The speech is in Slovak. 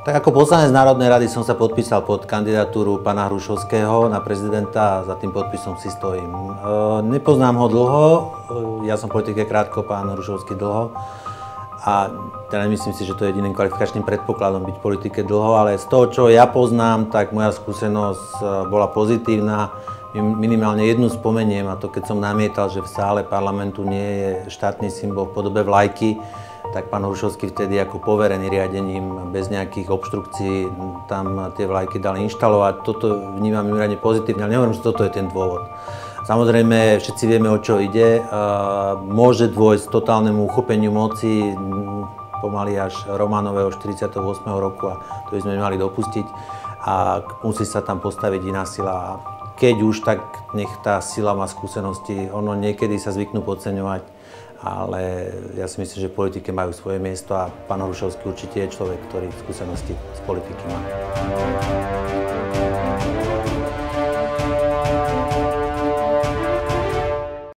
Tak ako poslanec Národnej rady som sa podpísal pod kandidatúru pána Hrušovského na prezidenta a za tým podpisom si stojím. Nepoznám ho dlho, ja som v politike krátko, pán Hrušovský dlho. A teda nemyslím si, že to je jediným kvalifikačným predpokladom byť v politike dlho, ale z toho, čo ja poznám, tak moja skúsenosť bola pozitívna. Minimálne jednu spomeniem, a to keď som namietal, že v sále parlamentu nie je štátny symbol v podobe vlajky, tak pán Hrušovský vtedy ako poverený riadením bez nejakých obštrukcií tam tie vlajky dali inštalovať. Toto vnímam mimoriadne pozitívne, ale nehovorím, že toto je ten dôvod. Samozrejme, všetci vieme, o čo ide. Môže dôjsť k totálnemu uchopeniu moci pomaly až Romanového 48. roku a to by sme mali dopustiť. A musí sa tam postaviť iná sila. Keď už, tak nech tá sila má skúsenosti. Ono niekedy sa zvyknú podceňovať, ale ja si myslím, že v politike majú svoje miesto a pán Hrušovský určite je človek, ktorý skúsenosti z politiky má.